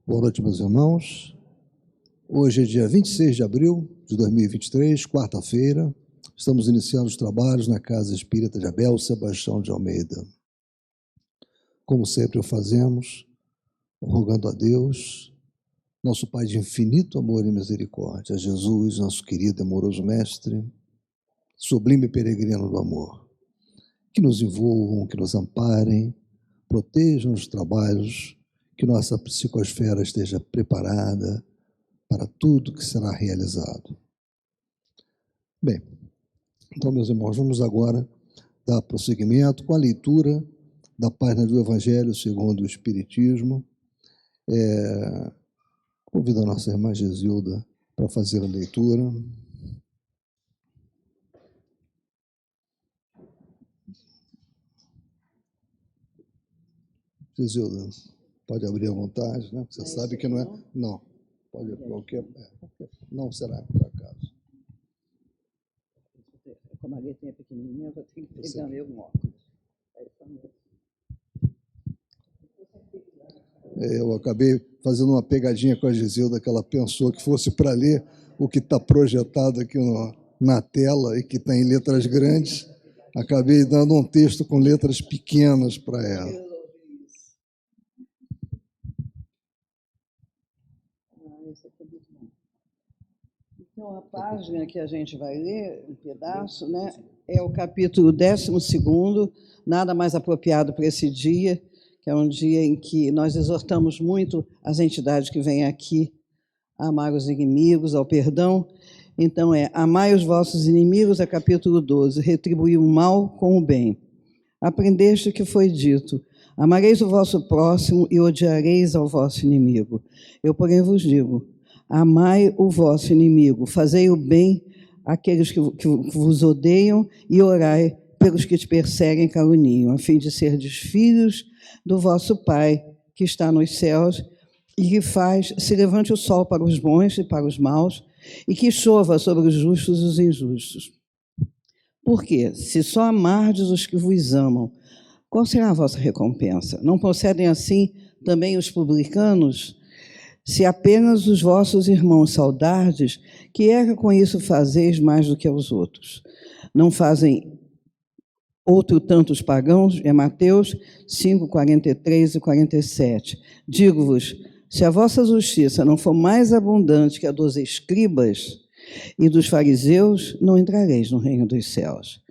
Boa noite, meus irmãos. Hoje é dia 26 de abril de 2023, quarta-feira. Estamos iniciando os trabalhos na Casa Espírita de Abel Sebastião de Almeida. Como sempre o fazemos, rogando a Deus, nosso Pai de infinito amor e misericórdia, a Jesus, nosso querido e amoroso Mestre, sublime peregrino do amor, que nos envolvam, que nos amparem, protejam os trabalhos, que nossa psicosfera esteja preparada para tudo que será realizado. Bem, então, meus irmãos, vamos agora dar prosseguimento com a leitura da página do Evangelho segundo o Espiritismo. Convido a nossa irmã Gesilda para fazer a leitura. Gesilda, pode abrir à vontade, né? Você sabe que não é... Não, pode abrir qualquer... Não será, por acaso. Como a letra é pequenininha, eu vou ter que pegar meu óculos. Eu acabei fazendo uma pegadinha com a Gesilda, que ela pensou que fosse para ler o que está projetado aqui na tela e que está em letras grandes. Acabei dando um texto com letras pequenas para ela. Então, a página que a gente vai ler, um pedaço, né, é o capítulo 12º, nada mais apropriado para esse dia, que é um dia em que nós exortamos muito as entidades que vêm aqui a amar os inimigos, ao perdão. Então, amai os vossos inimigos, é capítulo 12, retribuir o mal com o bem. Aprendeste que foi dito, amareis o vosso próximo e odiareis ao vosso inimigo. Eu, porém, vos digo, amai o vosso inimigo, fazei o bem àqueles que vos odeiam e orai pelos que te perseguem e caluniam, a fim de serdes filhos do vosso Pai, que está nos céus, e que se levante o sol para os bons e para os maus, e que chova sobre os justos e os injustos. Porque, se só amardes os que vos amam, qual será a vossa recompensa? Não procedem assim também os publicanos? Se apenas os vossos irmãos saudardes, que é que com isso fazeis mais do que aos outros? Não fazem outro tanto os pagãos? É Mateus 5, 43 e 47. Digo-vos, se a vossa justiça não for mais abundante que a dos escribas e dos fariseus, não entrareis no reino dos céus.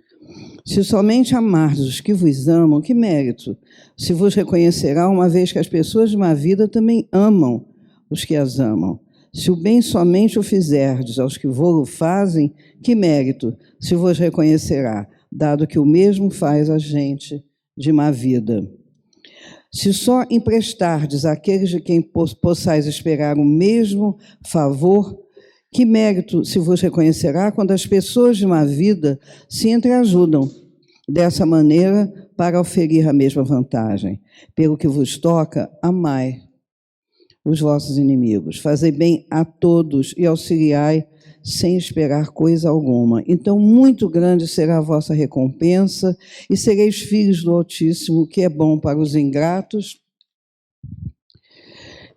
Se somente amardes os que vos amam, que mérito se vos reconhecerá, uma vez que as pessoas de má vida também amam os que as amam. Se o bem somente o fizerdes aos que vô-lo fazem, que mérito se vos reconhecerá, dado que o mesmo faz a gente de má vida. Se só emprestardes àqueles de quem possais esperar o mesmo favor, que mérito se vos reconhecerá quando as pessoas de má vida se entreajudam dessa maneira para oferir a mesma vantagem? Pelo que vos toca, amai os vossos inimigos, fazei bem a todos e auxiliai sem esperar coisa alguma. Então, muito grande será a vossa recompensa e sereis filhos do Altíssimo, que é bom para os ingratos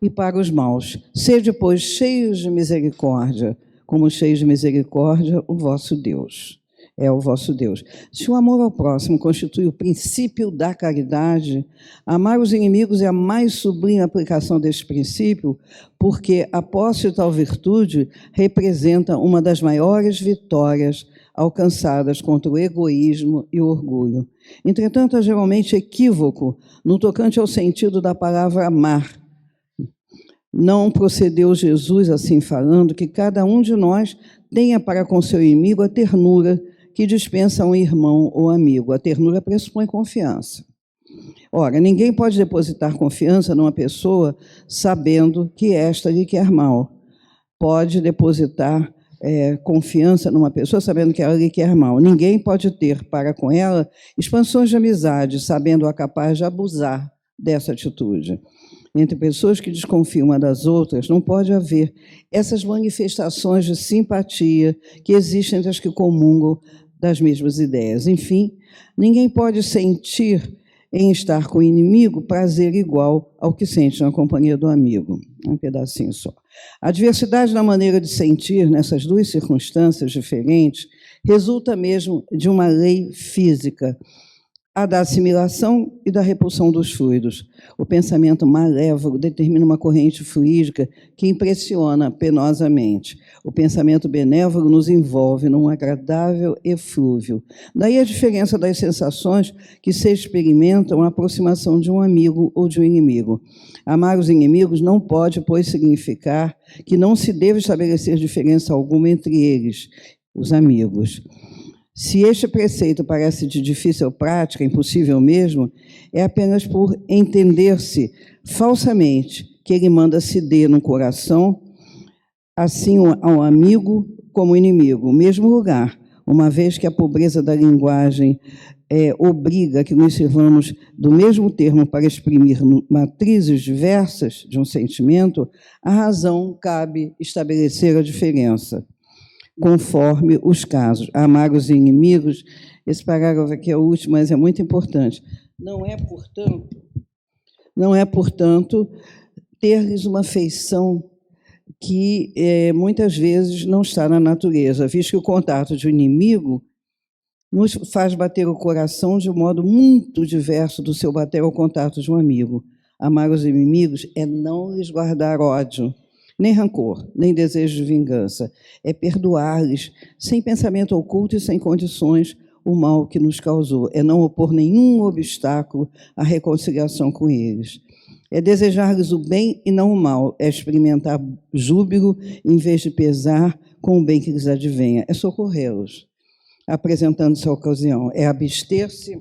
e para os maus. Sede, pois, cheios de misericórdia, como cheios de misericórdia o vosso Deus. É o vosso Deus. Se o amor ao próximo constitui o princípio da caridade, amar os inimigos é a mais sublime aplicação deste princípio, porque a posse de tal virtude representa uma das maiores vitórias alcançadas contra o egoísmo e o orgulho. Entretanto, é geralmente equívoco no tocante ao sentido da palavra amar. Não procedeu Jesus assim falando que cada um de nós tenha para com seu inimigo a ternura que dispensa a um irmão ou amigo. A ternura pressupõe confiança. Ora, ninguém pode depositar confiança numa pessoa sabendo que esta lhe quer mal. Pode depositar confiança numa pessoa sabendo que ela lhe quer mal. Ninguém pode ter para com ela expansões de amizade, sabendo-a capaz de abusar dessa atitude. Entre pessoas que desconfiam uma das outras, não pode haver essas manifestações de simpatia que existem entre as que comungam das mesmas ideias. Enfim, ninguém pode sentir em estar com o inimigo prazer igual ao que sente na companhia do amigo. Um pedacinho só. A diversidade na maneira de sentir nessas duas circunstâncias diferentes resulta mesmo de uma lei física, a da assimilação e da repulsão dos fluidos. O pensamento malévolo determina uma corrente fluídica que impressiona penosamente. O pensamento benévolo nos envolve num agradável eflúvio. Daí a diferença das sensações que se experimentam à aproximação de um amigo ou de um inimigo. Amar os inimigos não pode, pois, significar que não se deve estabelecer diferença alguma entre eles, os amigos. Se este preceito parece de difícil prática, impossível mesmo, é apenas por entender-se falsamente que ele manda se dê no coração, assim ao amigo como ao inimigo, o mesmo lugar, uma vez que a pobreza da linguagem obriga que nos sirvamos do mesmo termo para exprimir matrizes diversas de um sentimento, a razão cabe estabelecer a diferença conforme os casos. Amar os inimigos, esse parágrafo aqui é o último, mas é muito importante. Não é, portanto, ter-lhes uma afeição que muitas vezes não está na natureza, visto que o contato de um inimigo nos faz bater o coração de um modo muito diverso do seu bater ao contato de um amigo. Amar os inimigos é não lhes guardar ódio, nem rancor, nem desejo de vingança. É perdoar-lhes, sem pensamento oculto e sem condições, o mal que nos causou. É não opor nenhum obstáculo à reconciliação com eles. É desejar-lhes o bem e não o mal. É experimentar júbilo em vez de pesar com o bem que lhes advenha. É socorrê-los, apresentando-se a ocasião. É abster-se,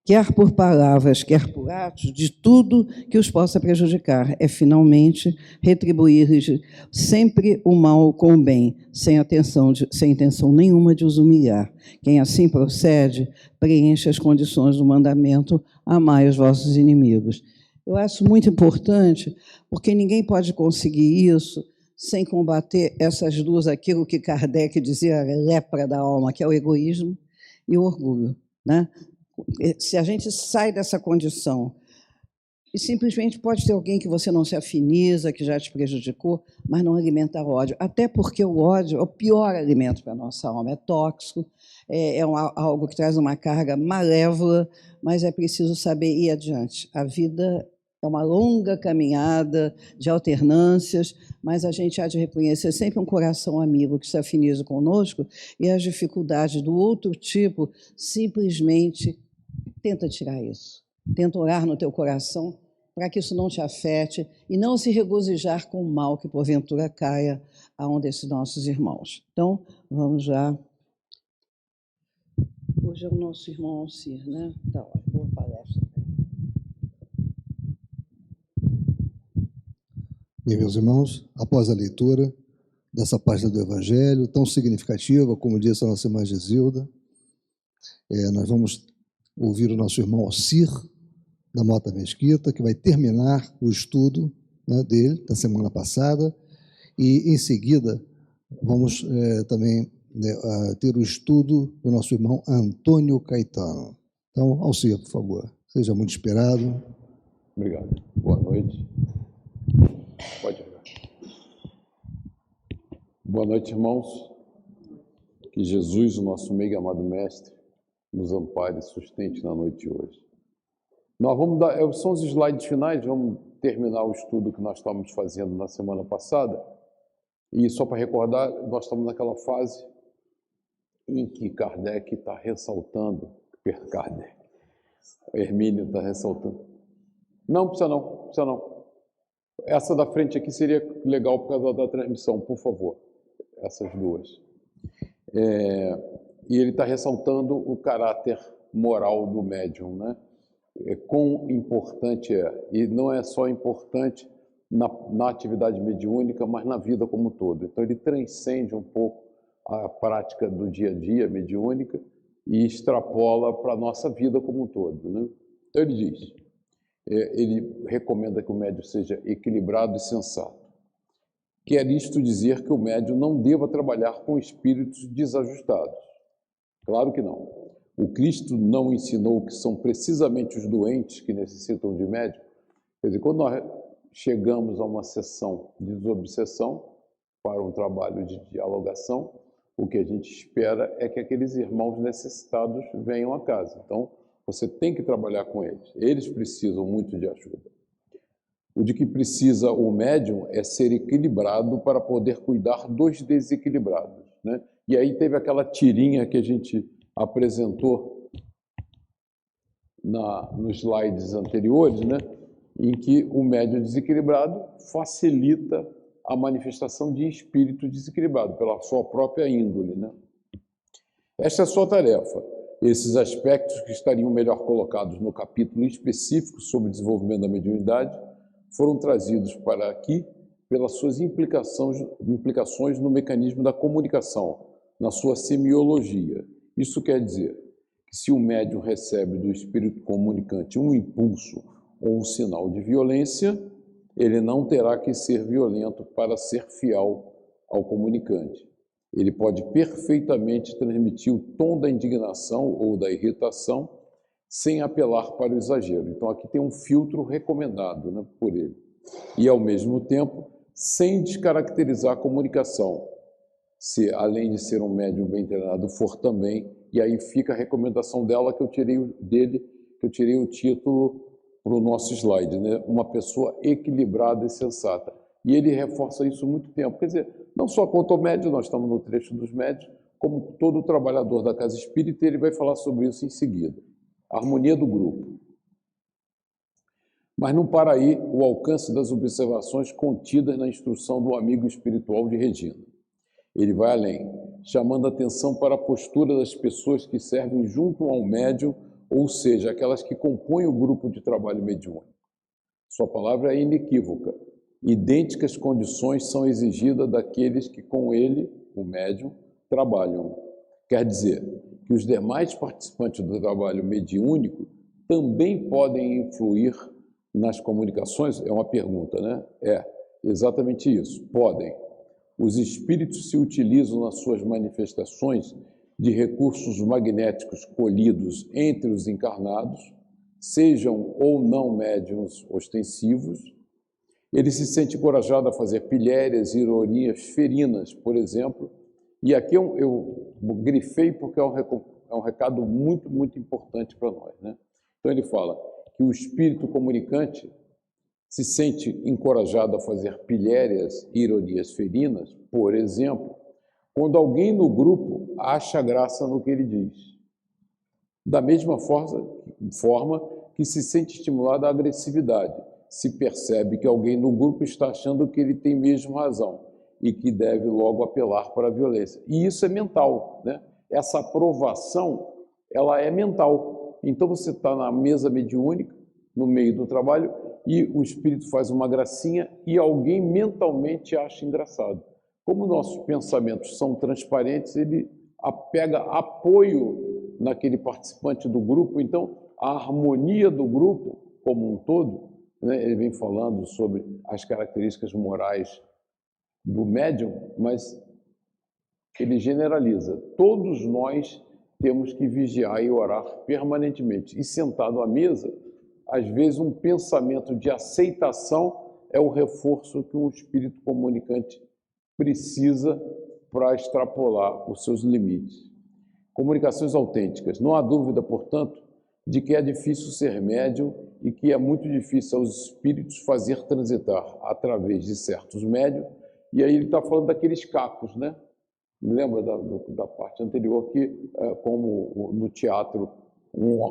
quer por palavras, quer por atos, de tudo que os possa prejudicar. É, finalmente, retribuir-lhes sempre o mal com o bem, sem intenção nenhuma de os humilhar. Quem assim procede, preenche as condições do mandamento, amai os vossos inimigos. Eu acho muito importante, porque ninguém pode conseguir isso sem combater essas duas, aquilo que Kardec dizia, a lepra da alma, que é o egoísmo e o orgulho, né? Se a gente sai dessa condição e simplesmente pode ter alguém que você não se afiniza, que já te prejudicou, mas não alimenta ódio, até porque o ódio é o pior alimento para a nossa alma, é tóxico, algo que traz uma carga malévola, mas é preciso saber ir adiante. A vida é uma longa caminhada de alternâncias, mas a gente há de reconhecer sempre um coração amigo que se afiniza conosco e as dificuldades do outro tipo simplesmente tenta tirar isso. Tenta orar no teu coração para que isso não te afete e não se regozijar com o mal que, porventura, caia a um desses nossos irmãos. Então, vamos lá. Hoje é o nosso irmão Alcir, né? Tá, boa palestra. Bem, meus irmãos, após a leitura dessa página do Evangelho, tão significativa, como disse a nossa irmã Gisilda, nós vamos ouvir o nosso irmão Alcir, da Mota Mesquita, que vai terminar o estudo, né, dele, da semana passada, e, em seguida, vamos também ter o estudo do nosso irmão Antônio Caetano. Então, Alcir, por favor, seja muito esperado. Obrigado. Boa noite. Pode jogar. Boa noite, irmãos. Que Jesus, o nosso meio amado mestre, nos ampare e sustente na noite de hoje. Nós vamos são os slides finais, vamos terminar o estudo que nós estávamos fazendo na semana passada. E só para recordar, nós estamos naquela fase em que Kardec está ressaltando, Hermínio está ressaltando. Não precisa não. Essa da frente aqui seria legal por causa da transmissão, por favor. Essas duas. E ele está ressaltando o caráter moral do médium, né? Quão importante é. E não é só importante na atividade mediúnica, mas na vida como um todo. Então, ele transcende um pouco a prática do dia a dia mediúnica e extrapola para a nossa vida como um todo, né? Então, ele diz, ele recomenda que o médium seja equilibrado e sensato. Quer isto dizer que o médium não deva trabalhar com espíritos desajustados? Claro que não. O Cristo não ensinou que são precisamente os doentes que necessitam de médico? Quer dizer, quando nós chegamos a uma sessão de desobsessão para um trabalho de dialogação, o que a gente espera é que aqueles irmãos necessitados venham a casa. Então, você tem que trabalhar com eles. Eles precisam muito de ajuda. O de que precisa o médium é ser equilibrado para poder cuidar dos desequilibrados, né? E aí teve aquela tirinha que a gente apresentou nos slides anteriores, né? Em que o médium desequilibrado facilita a manifestação de espírito desequilibrado, pela sua própria índole, né? Esta é a sua tarefa. Esses aspectos que estariam melhor colocados no capítulo específico sobre o desenvolvimento da mediunidade foram trazidos para aqui pelas suas implicações no mecanismo da comunicação, na sua semiologia. Isso quer dizer que se o médium recebe do espírito comunicante um impulso ou um sinal de violência, ele não terá que ser violento para ser fiel ao comunicante. Ele pode perfeitamente transmitir o tom da indignação ou da irritação sem apelar para o exagero. Então, aqui tem um filtro recomendado, né, por ele. E, ao mesmo tempo, sem descaracterizar a comunicação, se, além de ser um médium bem treinado, for também, e aí fica a recomendação dela que eu tirei o título para o nosso slide, né? Uma pessoa equilibrada e sensata. E ele reforça isso há muito tempo. Quer dizer, não só quanto ao médium, nós estamos no trecho dos médios, como todo trabalhador da casa espírita, ele vai falar sobre isso em seguida. A harmonia do grupo. Mas não para aí o alcance das observações contidas na instrução do amigo espiritual de Regina. Ele vai além, chamando atenção para a postura das pessoas que servem junto ao médium, ou seja, aquelas que compõem o grupo de trabalho mediúnico. Sua palavra é inequívoca. Idênticas condições são exigidas daqueles que com ele, o médium, trabalham. Quer dizer, que os demais participantes do trabalho mediúnico também podem influir nas comunicações? É uma pergunta, né? É, exatamente isso, podem. Os espíritos se utilizam nas suas manifestações de recursos magnéticos colhidos entre os encarnados, sejam ou não médiuns ostensivos. Ele se sente encorajado a fazer pilhérias e ironias ferinas, por exemplo. E aqui eu grifei porque é um recado muito, muito importante para nós, né? Então ele fala que o espírito comunicante se sente encorajado a fazer pilhérias e ironias ferinas, por exemplo, quando alguém no grupo acha graça no que ele diz. Da mesma forma que se sente estimulado à agressividade, se percebe que alguém no grupo está achando que ele tem mesmo razão e que deve logo apelar para a violência. E isso é mental, né? Essa aprovação, ela é mental. Então você está na mesa mediúnica, no meio do trabalho, e o espírito faz uma gracinha e alguém mentalmente acha engraçado. Como nossos pensamentos são transparentes, ele pega apoio naquele participante do grupo, então a harmonia do grupo como um todo, né, ele vem falando sobre as características morais do médium, mas ele generaliza. Todos nós temos que vigiar e orar permanentemente. E sentado à mesa, às vezes um pensamento de aceitação é o reforço que um espírito comunicante precisa para extrapolar os seus limites. Comunicações autênticas. Não há dúvida, portanto, de que é difícil ser médium e que é muito difícil aos espíritos fazer transitar através de certos médiums. E aí ele está falando daqueles cacos, né? Me lembra da parte anterior que, como no teatro, um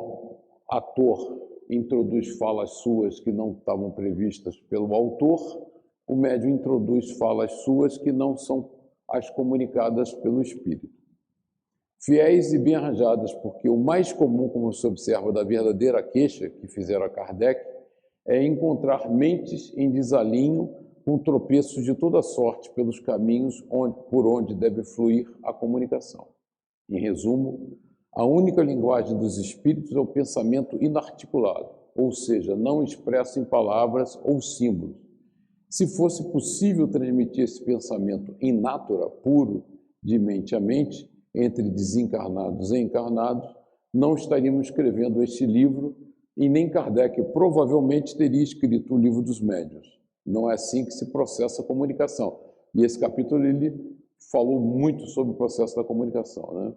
ator introduz falas suas que não estavam previstas pelo autor, o médium introduz falas suas que não são as comunicadas pelo espírito. Fiéis e bem arranjadas, porque o mais comum, como se observa da verdadeira queixa que fizeram a Kardec, é encontrar mentes em desalinho com tropeços de toda sorte pelos caminhos por onde deve fluir a comunicação. Em resumo, a única linguagem dos espíritos é o pensamento inarticulado, ou seja, não expresso em palavras ou símbolos. Se fosse possível transmitir esse pensamento in natura, puro, de mente a mente, entre desencarnados e encarnados, não estaríamos escrevendo este livro e nem Kardec provavelmente teria escrito o Livro dos Médiuns. Não é assim que se processa a comunicação. E esse capítulo ele falou muito sobre o processo da comunicação, né?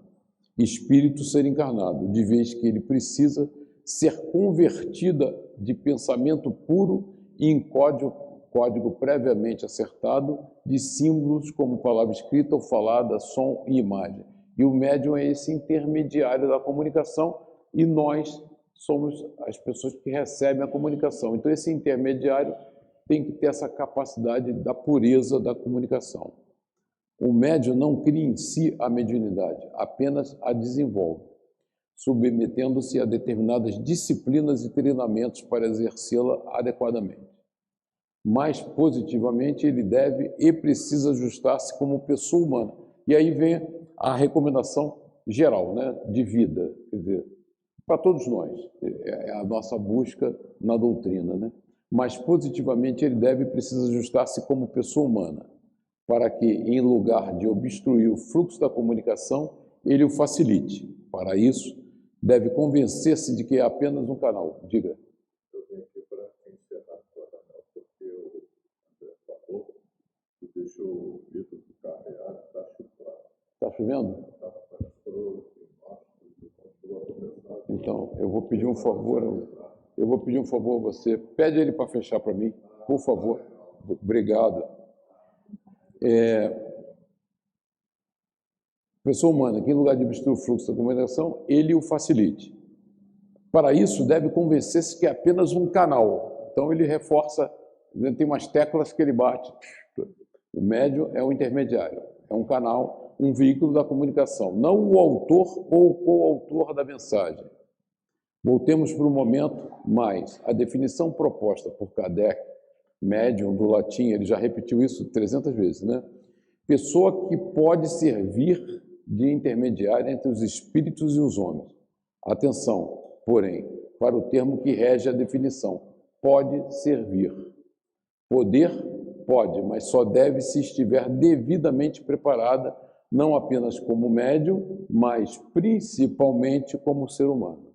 Espírito ser encarnado, de vez que ele precisa ser convertida de pensamento puro em código previamente acertado de símbolos como palavra escrita ou falada, som e imagem. E o médium é esse intermediário da comunicação e nós somos as pessoas que recebem a comunicação. Então, esse intermediário tem que ter essa capacidade da pureza da comunicação. O médium não cria em si a mediunidade, apenas a desenvolve, submetendo-se a determinadas disciplinas e treinamentos para exercê-la adequadamente. Mais positivamente, ele deve e precisa ajustar-se como pessoa humana. E aí vem a recomendação geral, né, de vida, quer dizer, para todos nós, é a nossa busca na doutrina, né? Mas positivamente ele deve e precisa ajustar-se como pessoa humana, para que, em lugar de obstruir o fluxo da comunicação, ele o facilite. Para isso, deve convencer-se de que é apenas um canal. Diga. Eu vim aqui para encerrar agora, porque o André falou, tu deixou o Vitor ficar reado, está chufrado. Está chovendo? Então, eu vou pedir um favor. Eu vou pedir um favor a você. Pede ele para fechar para mim, por favor. Obrigado. Pessoa humana, que em lugar de obstruir o fluxo da comunicação, ele o facilite. Para isso, deve convencer-se que é apenas um canal. Então, ele reforça, tem umas teclas que ele bate. O médium é o intermediário, é um canal, um veículo da comunicação, não o autor ou o coautor da mensagem. Voltemos por um momento mais. A definição proposta por Kardec, médium do latim, ele já repetiu isso 300 vezes, né? Pessoa que pode servir de intermediária entre os espíritos e os homens. Atenção, porém, para o termo que rege a definição. Pode servir. Poder, pode, mas só deve se estiver devidamente preparada, não apenas como médium, mas principalmente como ser humano.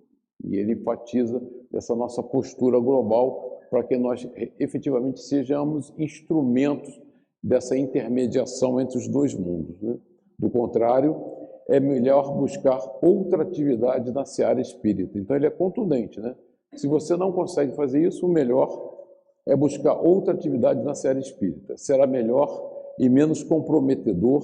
E ele enfatiza essa nossa postura global para que nós efetivamente sejamos instrumentos dessa intermediação entre os dois mundos, né? Do contrário, é melhor buscar outra atividade na seara espírita. Então ele é contundente, né? Se você não consegue fazer isso, o melhor é buscar outra atividade na seara espírita. Será melhor e menos comprometedor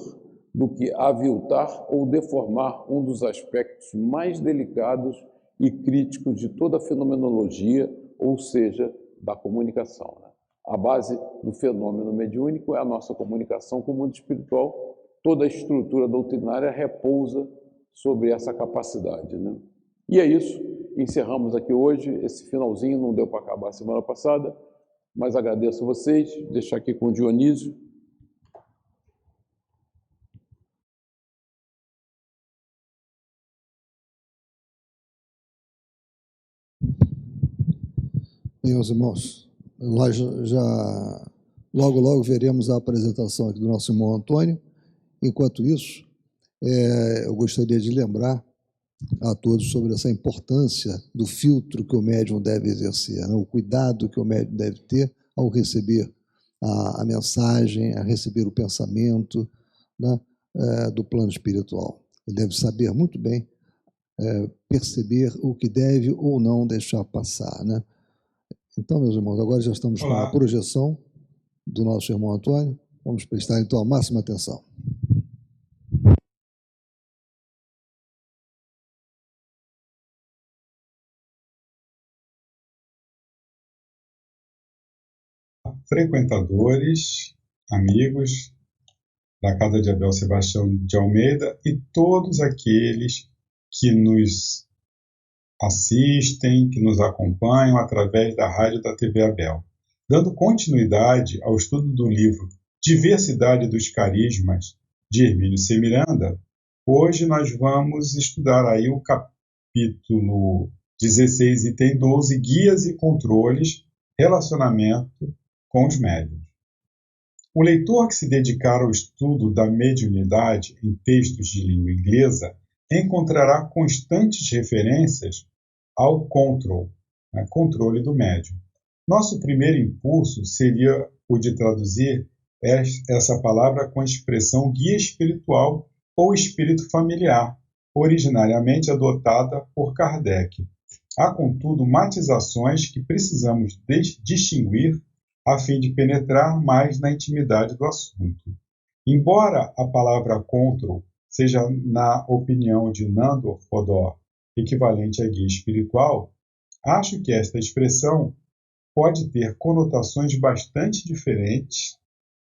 do que aviltar ou deformar um dos aspectos mais delicados e críticos de toda a fenomenologia, ou seja, da comunicação, né? A base do fenômeno mediúnico é a nossa comunicação com o mundo espiritual. Toda a estrutura doutrinária repousa sobre essa capacidade, né? E é isso. Encerramos aqui hoje. Esse finalzinho não deu para acabar a semana passada, mas agradeço a vocês. Deixar aqui com o Dionísio. Meus irmãos, nós já logo veremos a apresentação aqui do nosso irmão Antônio. Enquanto isso, eu gostaria de lembrar a todos sobre essa importância do filtro que o médium deve exercer, né? O cuidado que o médium deve ter ao receber a mensagem, a receber o pensamento, né, do plano espiritual. Ele deve saber muito bem perceber o que deve ou não deixar passar, né? Então, meus irmãos, agora já estamos com a projeção do nosso irmão Antônio. Vamos prestar, então, a máxima atenção. Frequentadores, amigos da Casa de Abel Sebastião de Almeida e todos aqueles que nos assistem, que nos acompanham através da rádio da TV Abel. Dando continuidade ao estudo do livro Diversidade dos Carismas, de Hermínio C. Miranda, hoje nós vamos estudar aí o capítulo 16, item 12, Guias e Controles, Relacionamento com os Médiuns. O leitor que se dedicar ao estudo da mediunidade em textos de língua inglesa encontrará constantes referências ao control, né, controle do médium. Nosso primeiro impulso seria o de traduzir essa palavra com a expressão guia espiritual ou espírito familiar, originariamente adotada por Kardec. Há, contudo, matizações que precisamos distinguir a fim de penetrar mais na intimidade do assunto. Embora a palavra control seja, na opinião de Nando Fodor, equivalente a guia espiritual, acho que esta expressão pode ter conotações bastante diferentes,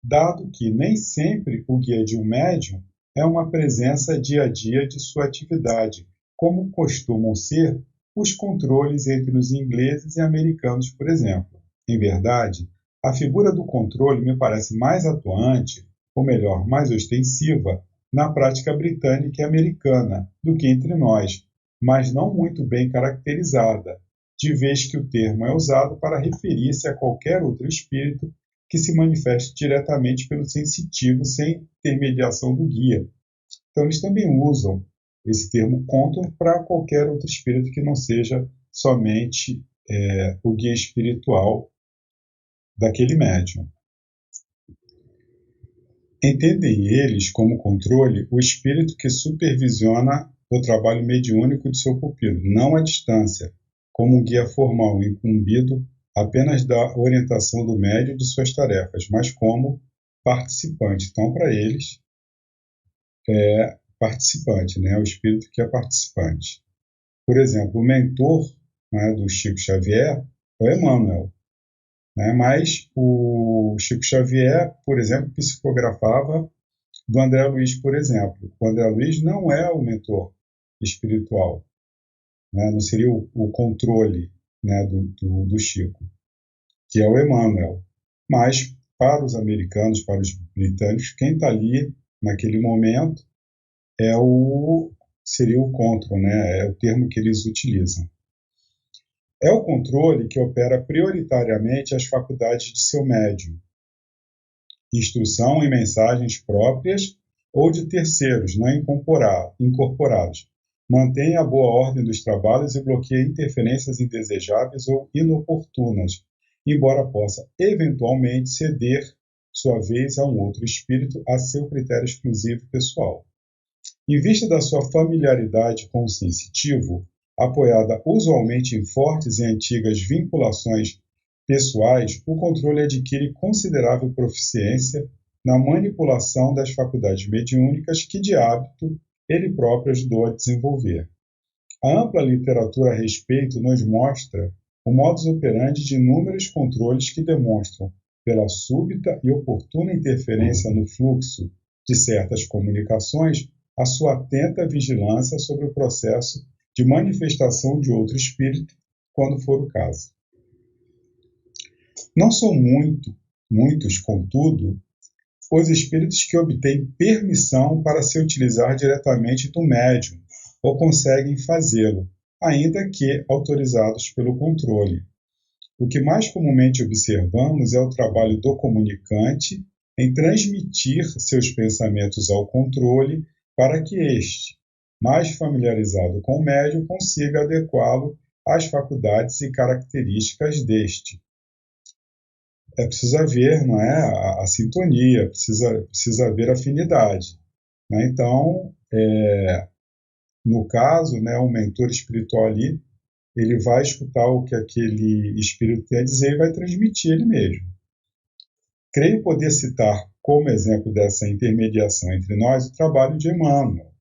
dado que nem sempre o guia de um médium é uma presença dia a dia de sua atividade, como costumam ser os controles entre os ingleses e americanos, por exemplo. Em verdade, a figura do controle me parece mais atuante, ou melhor, mais ostensiva, na prática britânica e americana do que entre nós, mas não muito bem caracterizada, de vez que o termo é usado para referir-se a qualquer outro espírito que se manifeste diretamente pelo sensitivo sem intermediação do guia. Então, eles também usam esse termo control para qualquer outro espírito que não seja somente o guia espiritual daquele médium. Entendem eles como controle o espírito que supervisiona o trabalho mediúnico de seu pupilo, não à distância, como um guia formal incumbido apenas da orientação do médium de suas tarefas, mas como participante. Então, para eles, é participante, né? O espírito que é participante. Por exemplo, o mentor, né, do Chico Xavier é o Emmanuel, né? Mas o Chico Xavier, por exemplo, psicografava do André Luiz, por exemplo. O André Luiz não é o mentor espiritual, né? Não seria o controle, né, do Chico, que é o Emmanuel. Mas, para os americanos, para os britânicos, quem está ali naquele momento seria o control, né? É o termo que eles utilizam. É o controle que opera prioritariamente as faculdades de seu médium, instrução em mensagens próprias ou de terceiros não incorporados. Mantém a boa ordem dos trabalhos e bloqueia interferências indesejáveis ou inoportunas, embora possa eventualmente ceder sua vez a um outro espírito a seu critério exclusivo e pessoal. Em vista da sua familiaridade com o sensitivo, apoiada usualmente em fortes e antigas vinculações pessoais, o controle adquire considerável proficiência na manipulação das faculdades mediúnicas que, de hábito, ele próprio ajudou a desenvolver. A ampla literatura a respeito nos mostra o modus operandi de inúmeros controles que demonstram, pela súbita e oportuna interferência no fluxo de certas comunicações, a sua atenta vigilância sobre o processo de manifestação de outro espírito, quando for o caso. Não são muitos, contudo, os espíritos que obtêm permissão para se utilizar diretamente do médium, ou conseguem fazê-lo, ainda que autorizados pelo controle. O que mais comumente observamos é o trabalho do comunicante em transmitir seus pensamentos ao controle para que este, mais familiarizado com o médium, consiga adequá-lo às faculdades e características deste. É preciso haver, não é, a sintonia, precisa haver afinidade, né? Então, no caso, né, o mentor espiritual ali, ele vai escutar o que aquele espírito tem a dizer e vai transmitir ele mesmo. Creio poder citar como exemplo dessa intermediação entre nós o trabalho de Emmanuel,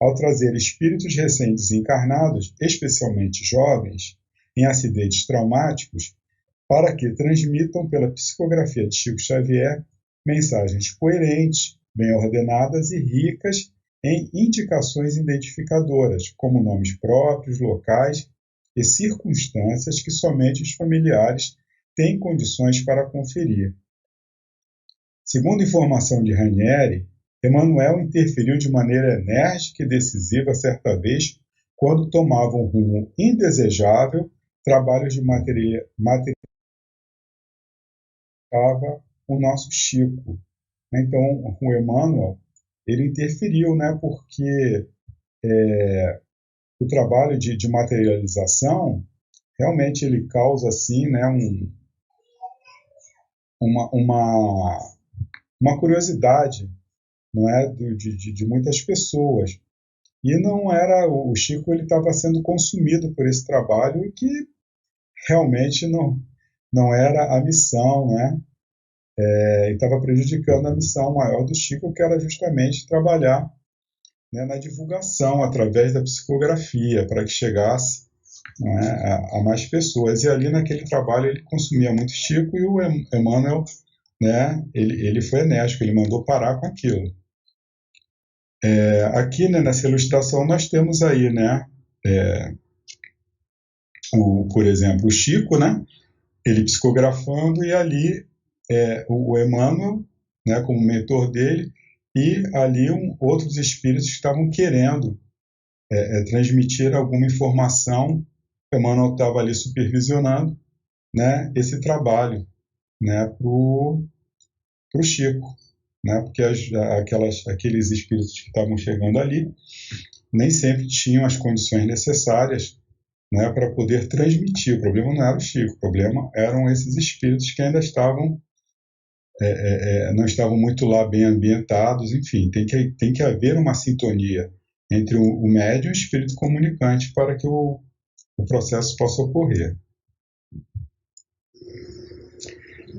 ao trazer espíritos recém-desencarnados, especialmente jovens, em acidentes traumáticos, para que transmitam pela psicografia de Chico Xavier mensagens coerentes, bem ordenadas e ricas em indicações identificadoras, como nomes próprios, locais e circunstâncias que somente os familiares têm condições para conferir. Segundo informação de Ranieri, Emmanuel interferiu de maneira enérgica e decisiva certa vez quando tomava um rumo indesejável trabalhos de materializava o nosso Chico. Então, o Emmanuel, ele interferiu, né, porque o trabalho de materialização realmente ele causa assim, né, uma curiosidade, não é, de muitas pessoas. E não era o Chico, ele estava sendo consumido por esse trabalho e que realmente não era a missão, né? E estava prejudicando a missão maior do Chico, que era justamente trabalhar, né, na divulgação através da psicografia, para que chegasse, né, a mais pessoas. E ali naquele trabalho ele consumia muito Chico, e o Emmanuel, né, ele foi enérgico, ele mandou parar com aquilo. Aqui, né, nessa ilustração nós temos aí, né, por exemplo, o Chico, né, ele psicografando, e ali o Emmanuel, né, como mentor dele, e ali outros espíritos que estavam querendo transmitir alguma informação. O Emmanuel estava ali supervisionando, né, esse trabalho, né, para o Chico, né, porque aqueles espíritos que estavam chegando ali nem sempre tinham as condições necessárias, né, para poder transmitir. O problema não era o Chico, o problema eram esses espíritos que ainda não estavam muito lá bem ambientados. Enfim, tem que haver uma sintonia entre o médium e o espírito comunicante para que o processo possa ocorrer.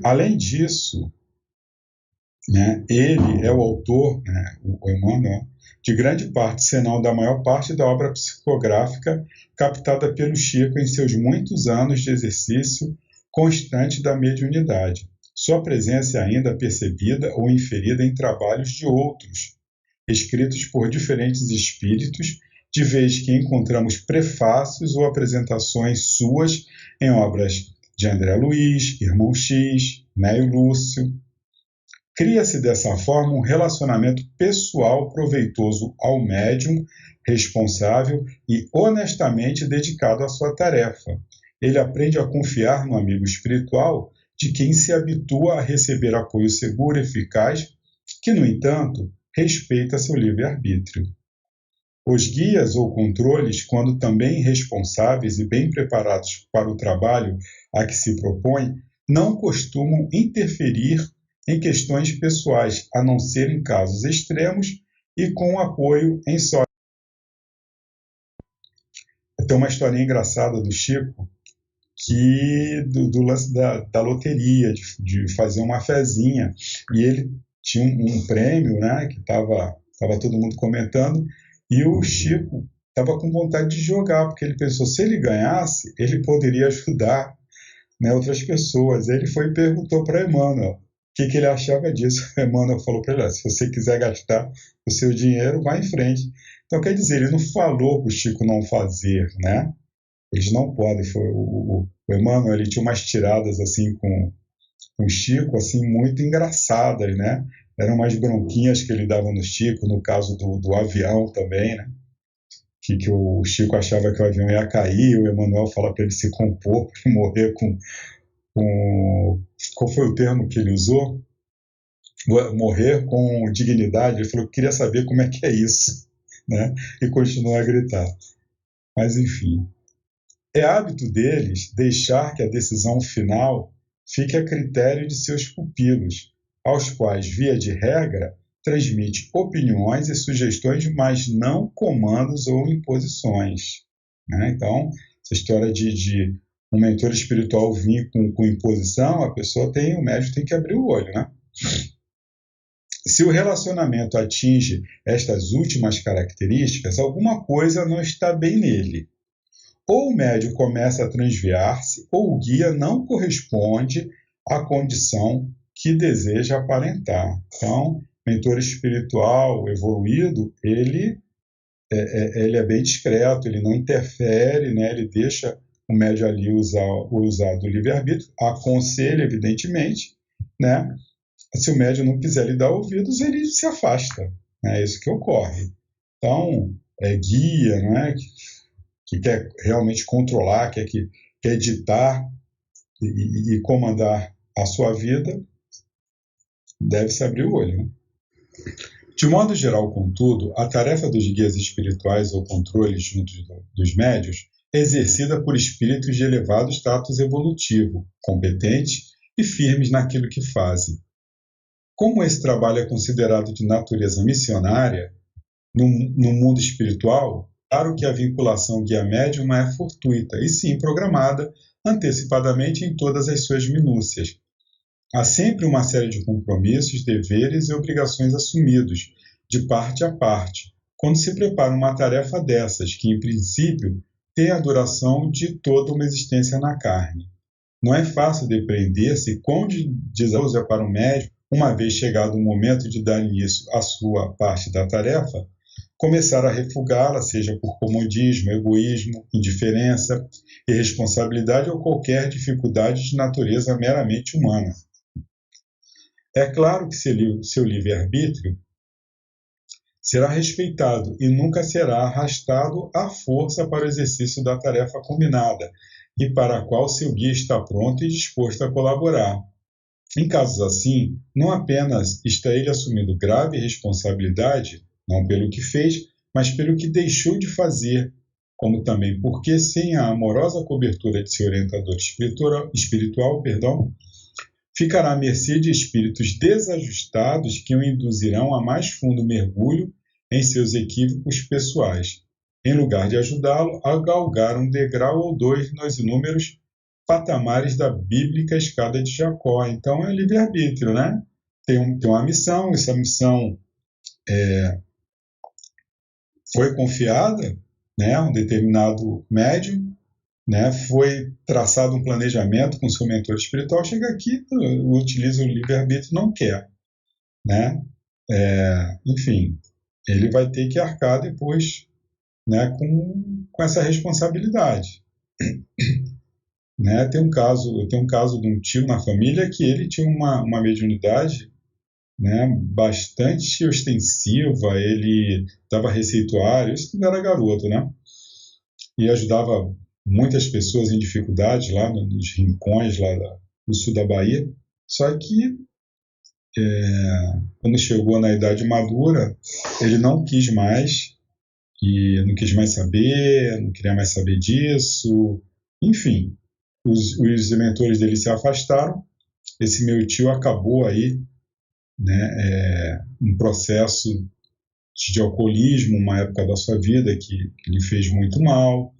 Além disso, né, ele é o autor, né, o Emmanuel, de grande parte, se não da maior parte, da obra psicográfica captada pelo Chico em seus muitos anos de exercício constante da mediunidade. Sua presença é ainda percebida ou inferida em trabalhos de outros, escritos por diferentes espíritos, de vez que encontramos prefácios ou apresentações suas em obras de André Luiz, Irmão X, Neio Lúcio. Cria-se dessa forma um relacionamento pessoal proveitoso ao médium, responsável e honestamente dedicado à sua tarefa. Ele aprende a confiar no amigo espiritual, de quem se habitua a receber apoio seguro e eficaz, que, no entanto, respeita seu livre-arbítrio. Os guias ou controles, quando também responsáveis e bem preparados para o trabalho a que se propõe, não costumam interferir em questões pessoais, a não ser em casos extremos e com apoio em só. Tem uma historinha engraçada do Chico, que do lance da loteria, de fazer uma fezinha, e ele tinha um prêmio, né, que estava todo mundo comentando, e o Chico estava com vontade de jogar, porque ele pensou, se ele ganhasse, ele poderia ajudar, né, outras pessoas. Ele foi e perguntou para Emmanuel o que ele achava disso. Emmanuel falou para ele, se você quiser gastar o seu dinheiro, vá em frente. Então, quer dizer, ele não falou para o Chico não fazer, né? Eles não podem. O Emmanuel, ele tinha umas tiradas assim com o Chico, assim, muito engraçadas, né? Eram umas bronquinhas que ele dava no Chico, no caso do avião também, né? Que o Chico achava que o avião ia cair, o Emmanuel fala para ele se compor, para morrer com... Qual foi o termo que ele usou? Morrer com dignidade. Ele falou que queria saber como é que é isso, né? E continuou a gritar. Mas, enfim... É hábito deles deixar que a decisão final fique a critério de seus pupilos, aos quais, via de regra, transmite opiniões e sugestões, mas não comandos ou imposições, né? Então, essa história de um mentor espiritual vir com imposição, o médium tem que abrir o olho, né? Se o relacionamento atinge estas últimas características, alguma coisa não está bem nele. Ou o médium começa a transviar-se, ou o guia não corresponde à condição que deseja aparentar. Então, mentor espiritual evoluído, ele é bem discreto, ele não interfere, né? Ele deixa o médium ali usar do livre-arbítrio, aconselha, evidentemente, né? Se o médium não quiser lhe dar ouvidos, ele se afasta, né? É isso que ocorre. Então, guia, não é? Que quer realmente controlar, quer editar e comandar a sua vida, deve-se abrir o olho, né? De modo geral, contudo, a tarefa dos guias espirituais ou controles juntos dos médiuns é exercida por espíritos de elevado status evolutivo, competentes e firmes naquilo que fazem. Como esse trabalho é considerado de natureza missionária, no mundo espiritual, claro que a vinculação guia-médium é fortuita e sim programada antecipadamente em todas as suas minúcias. Há sempre uma série de compromissos, deveres e obrigações assumidos, de parte a parte, quando se prepara uma tarefa dessas, que, em princípio, tem a duração de toda uma existência na carne. Não é fácil depreender-se quão desafiador é para o médium, uma vez chegado o momento de dar início à sua parte da tarefa, começar a refugá-la, seja por comodismo, egoísmo, indiferença, irresponsabilidade ou qualquer dificuldade de natureza meramente humana. É claro que seu livre-arbítrio será respeitado e nunca será arrastado à força para o exercício da tarefa combinada e para a qual seu guia está pronto e disposto a colaborar. Em casos assim, não apenas está ele assumindo grave responsabilidade, não pelo que fez, mas pelo que deixou de fazer, como também porque, sem a amorosa cobertura de seu orientador espiritual, ficará à mercê de espíritos desajustados que o induzirão a mais fundo mergulho em seus equívocos pessoais, em lugar de ajudá-lo a galgar um degrau ou dois nos inúmeros patamares da bíblica escada de Jacó. Então é livre-arbítrio, né? Tem uma missão, essa missão foi confiada, né, a um determinado médium, né, foi traçado um planejamento com seu mentor espiritual, chega aqui, utiliza o livre-arbítrio, não quer, né? Enfim, ele vai ter que arcar depois, né, com essa responsabilidade. Né? Eu tenho um caso de um tio na família que ele tinha uma mediunidade, né, bastante ostensiva, ele dava receituário, isso quando era garoto, né? E ajudava muitas pessoas em dificuldade lá nos rincões lá do sul da Bahia. Só que quando chegou na idade madura, ele não quis mais, e não quis mais saber, não queria mais saber disso. Enfim, os mentores dele se afastaram. Esse meu tio acabou aí, né, um processo de alcoolismo, uma época da sua vida que lhe fez muito mal.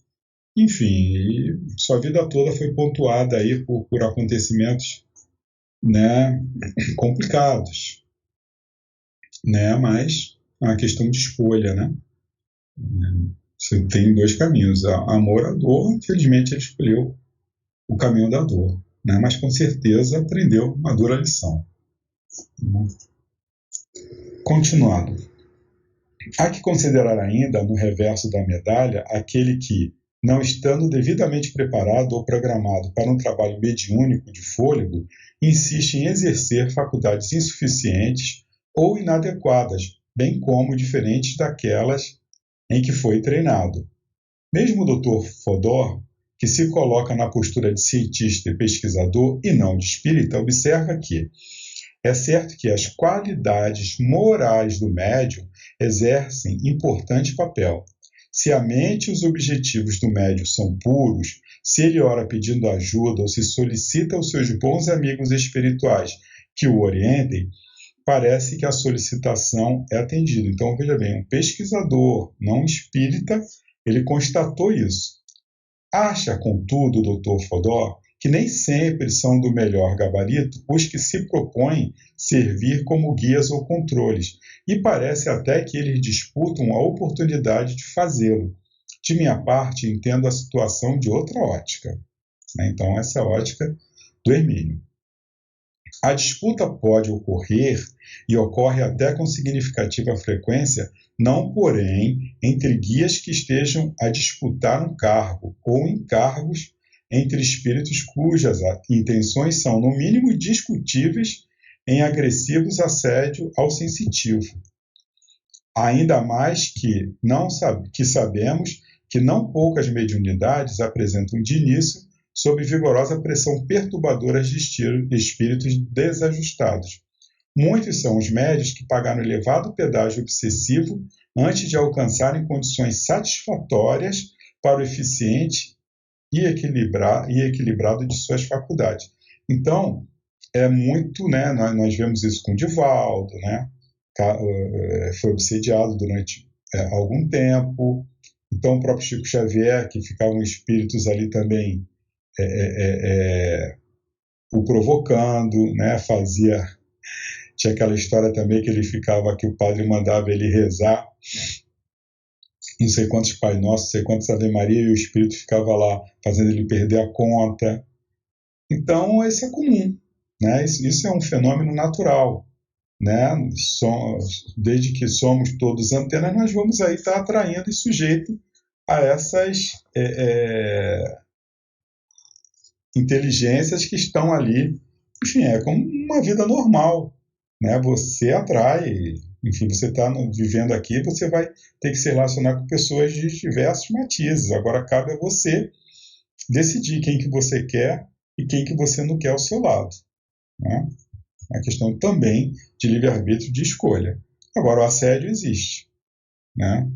Enfim, sua vida toda foi pontuada aí por acontecimentos, né, complicados, né, mas é uma questão de escolha, né? Você tem dois caminhos, amor à dor. Infelizmente ele escolheu o caminho da dor, né? Mas com certeza aprendeu uma dura lição. Continuando, há que considerar ainda, no reverso da medalha, aquele que, não estando devidamente preparado ou programado para um trabalho mediúnico de fôlego, insiste em exercer faculdades insuficientes ou inadequadas, bem como diferentes daquelas em que foi treinado. Mesmo o Dr. Fodor, que se coloca na postura de cientista e pesquisador e não de espírita, observa que é certo que as qualidades morais do médium exercem importante papel. Se a mente e os objetivos do médium são puros, se ele ora pedindo ajuda ou se solicita aos seus bons amigos espirituais que o orientem, parece que a solicitação é atendida. Então, veja bem, um pesquisador não espírita, ele constatou isso. Acha, contudo, o Dr. Fodor, que nem sempre são do melhor gabarito os que se propõem servir como guias ou controles, e parece até que eles disputam a oportunidade de fazê-lo. De minha parte, entendo a situação de outra ótica. Então, essa é a ótica do Hermínio. A disputa pode ocorrer, e ocorre até com significativa frequência, não, porém, entre guias que estejam a disputar um cargo ou encargos entre espíritos cujas intenções são, no mínimo, discutíveis em agressivos assédio ao sensitivo. Ainda mais que sabemos que não poucas mediunidades apresentam de início sob vigorosa pressão perturbadora de espíritos desajustados. Muitos são os médios que pagaram elevado pedágio obsessivo antes de alcançarem condições satisfatórias para o eficiente e equilibrado de suas faculdades. Então, é muito, né, nós vemos isso com Divaldo, né, foi obsediado durante algum tempo. Então, o próprio Chico Xavier, que ficavam espíritos ali também o provocando, né, tinha aquela história também que ele ficava, que o padre mandava ele rezar não sei quantos Pai Nosso, não sei quantos Ave Maria, e o espírito ficava lá fazendo ele perder a conta. Então, isso é comum, né? Isso é um fenômeno natural, né? Desde que somos todos antenas, nós vamos aí estar atraindo e sujeito a essas inteligências que estão ali. Enfim, é como uma vida normal, né? Você atrai, enfim, você está vivendo aqui, você vai ter que se relacionar com pessoas de diversos matizes. Agora cabe a você decidir quem que você quer e quem que você não quer ao seu lado, né? É uma questão também de livre-arbítrio, de escolha. Agora, o assédio existe, né?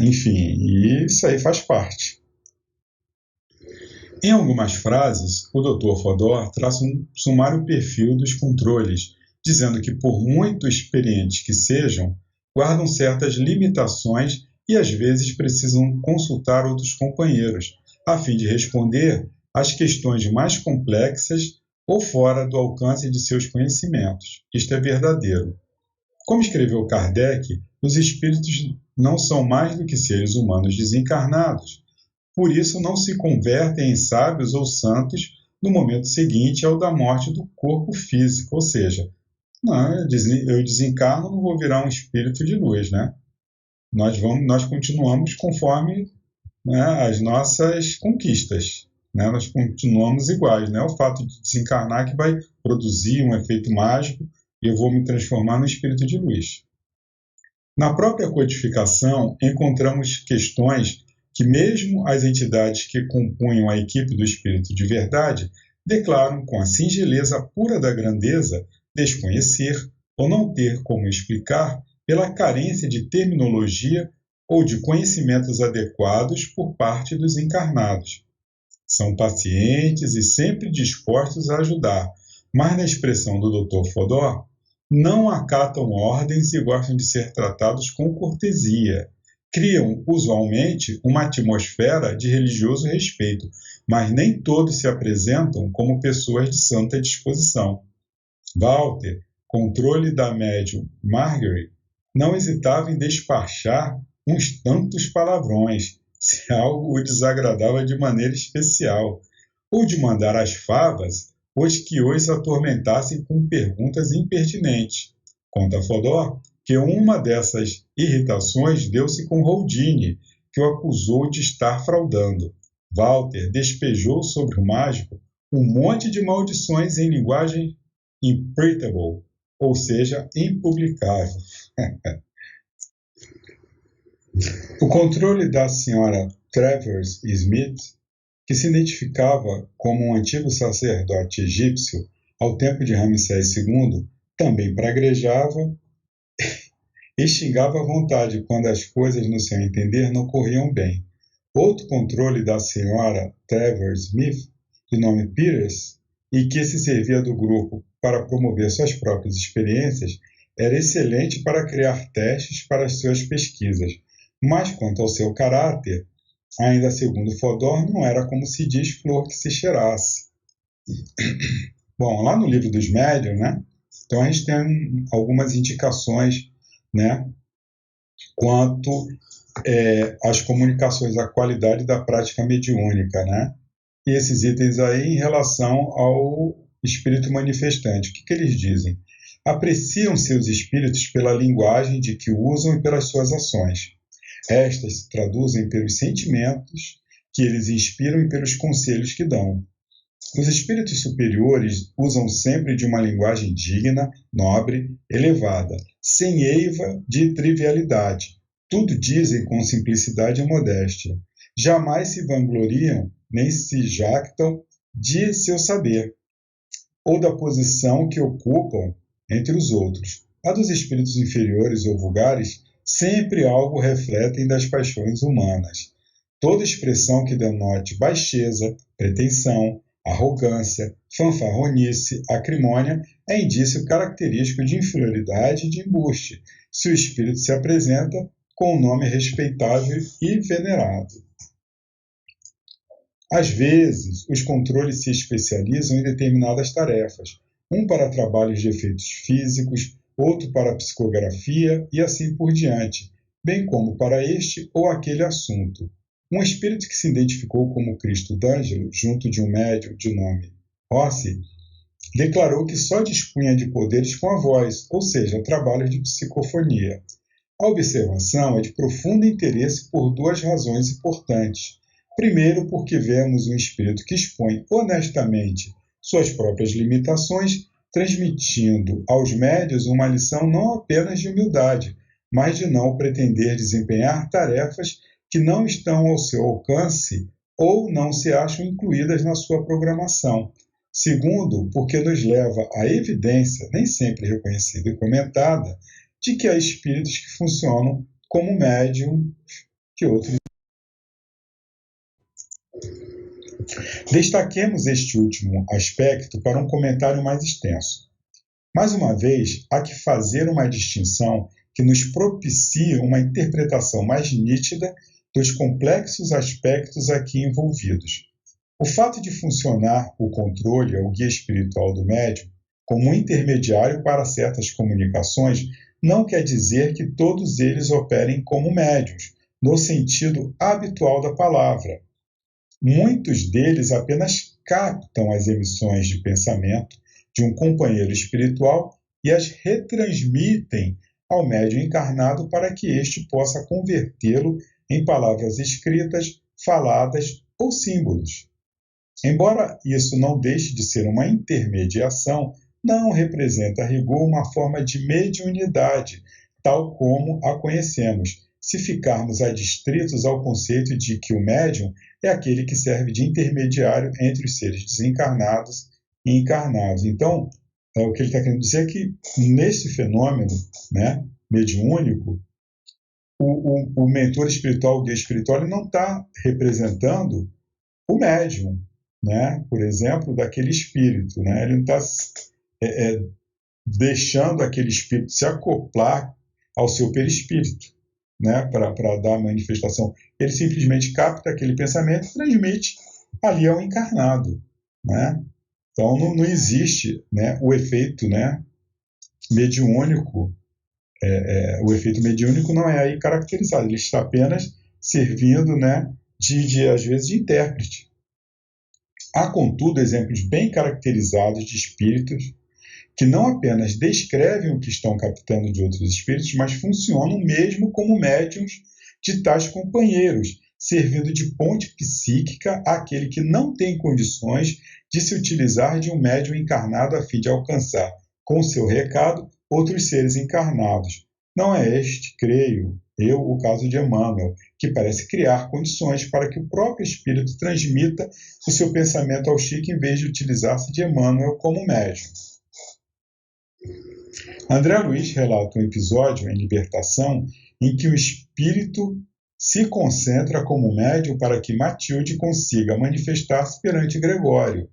Enfim, e isso aí faz parte. Em algumas frases, o Dr. Fodor traça um sumário perfil dos controles, dizendo que, por muito experientes que sejam, guardam certas limitações e às vezes precisam consultar outros companheiros, a fim de responder às questões mais complexas ou fora do alcance de seus conhecimentos. Isto é verdadeiro. Como escreveu Kardec, os espíritos não são mais do que seres humanos desencarnados. Por isso não se convertem em sábios ou santos no momento seguinte ao da morte do corpo físico, ou seja, não, eu desencarno, não vou virar um espírito de luz, né? Nós continuamos conforme, né, as nossas conquistas, né? Nós continuamos iguais, né? O fato de desencarnar que vai produzir um efeito mágico e eu vou me transformar no espírito de luz. Na própria codificação, encontramos questões que mesmo as entidades que compunham a equipe do espírito de verdade declaram com a singeleza pura da grandeza desconhecer ou não ter como explicar pela carência de terminologia ou de conhecimentos adequados por parte dos encarnados. São pacientes e sempre dispostos a ajudar, mas na expressão do Dr. Fodor, não acatam ordens e gostam de ser tratados com cortesia. Criam, usualmente, uma atmosfera de religioso respeito, mas nem todos se apresentam como pessoas de santa disposição. Walter, controle da médium Margaret, não hesitava em despachar uns tantos palavrões, se algo o desagradava de maneira especial, ou de mandar às favas os que os atormentassem com perguntas impertinentes. Conta Fodor que uma dessas irritações deu-se com Houdini, que o acusou de estar fraudando. Walter despejou sobre o mágico um monte de maldições em linguagem imprintable, ou seja, impublicável. O controle da senhora Travers Smith, que se identificava como um antigo sacerdote egípcio ao tempo de Ramsés II, também praguejava e xingava à vontade quando as coisas, no seu entender, não corriam bem. Outro controle da senhora Travers Smith, de nome Peters, e que se servia do grupo para promover suas próprias experiências, era excelente para criar testes para as suas pesquisas, mas quanto ao seu caráter, ainda segundo Fodor, não era como se diz flor que se cheirasse. Bom, lá no livro dos médiuns, né? Então a gente tem algumas indicações, né, quanto às comunicações, à qualidade da prática mediúnica, né? E esses itens aí em relação ao espírito manifestante. O que eles dizem? Apreciam seus espíritos pela linguagem de que usam e pelas suas ações. Estas se traduzem pelos sentimentos que eles inspiram e pelos conselhos que dão. Os espíritos superiores usam sempre de uma linguagem digna, nobre, elevada, sem eiva de trivialidade. Tudo dizem com simplicidade e modéstia. Jamais se vangloriam nem se jactam de seu saber, ou da posição que ocupam entre os outros. A dos espíritos inferiores ou vulgares sempre algo refletem das paixões humanas. Toda expressão que denote baixeza, pretensão, arrogância, fanfarronice, acrimônia é indício característico de inferioridade e de embuste, se o espírito se apresenta com um nome respeitável e venerado. Às vezes, os controles se especializam em determinadas tarefas, um para trabalhos de efeitos físicos, outro para psicografia e assim por diante, bem como para este ou aquele assunto. Um espírito que se identificou como Cristo d'Angelo, junto de um médium de nome Rossi, declarou que só dispunha de poderes com a voz, ou seja, trabalhos de psicofonia. A observação é de profundo interesse por duas razões importantes. Primeiro, porque vemos um espírito que expõe honestamente suas próprias limitações, transmitindo aos médios uma lição não apenas de humildade, mas de não pretender desempenhar tarefas que não estão ao seu alcance ou não se acham incluídas na sua programação. Segundo, porque nos leva à evidência, nem sempre reconhecida e comentada, de que há espíritos que funcionam como médium que outros. Destaquemos este último aspecto para um comentário mais extenso. Mais uma vez, há que fazer uma distinção que nos propicie uma interpretação mais nítida dos complexos aspectos aqui envolvidos. O fato de funcionar o controle ou guia espiritual do médium como um intermediário para certas comunicações não quer dizer que todos eles operem como médiuns, no sentido habitual da palavra. Muitos deles apenas captam as emissões de pensamento de um companheiro espiritual e as retransmitem ao médium encarnado para que este possa convertê-lo em palavras escritas, faladas ou símbolos. Embora isso não deixe de ser uma intermediação, não representa a rigor uma forma de mediunidade, tal como a conhecemos, se ficarmos adstritos ao conceito de que o médium é aquele que serve de intermediário entre os seres desencarnados e encarnados. Então, o que ele está querendo dizer é que nesse fenômeno, né, mediúnico, o mentor espiritual, o guia espiritual, ele não está representando o médium, né, por exemplo, daquele espírito, né, ele não está deixando aquele espírito se acoplar ao seu perispírito, né, para dar a manifestação. Ele simplesmente capta aquele pensamento e transmite ali ao encarnado, né? Então não existe, né, o efeito, né, mediúnico. O efeito mediúnico não é aí caracterizado, ele está apenas servindo, né, às vezes de intérprete. Há, contudo, exemplos bem caracterizados de espíritos que não apenas descrevem o que estão captando de outros espíritos, mas funcionam mesmo como médiuns de tais companheiros, servindo de ponte psíquica àquele que não tem condições de se utilizar de um médium encarnado a fim de alcançar, com seu recado, outros seres encarnados. Não é este, creio eu, o caso de Emmanuel, que parece criar condições para que o próprio espírito transmita o seu pensamento ao Chico em vez de utilizar-se de Emmanuel como médium. André Luiz relata um episódio em Libertação em que o espírito se concentra como médium para que Matilde consiga manifestar-se perante Gregório.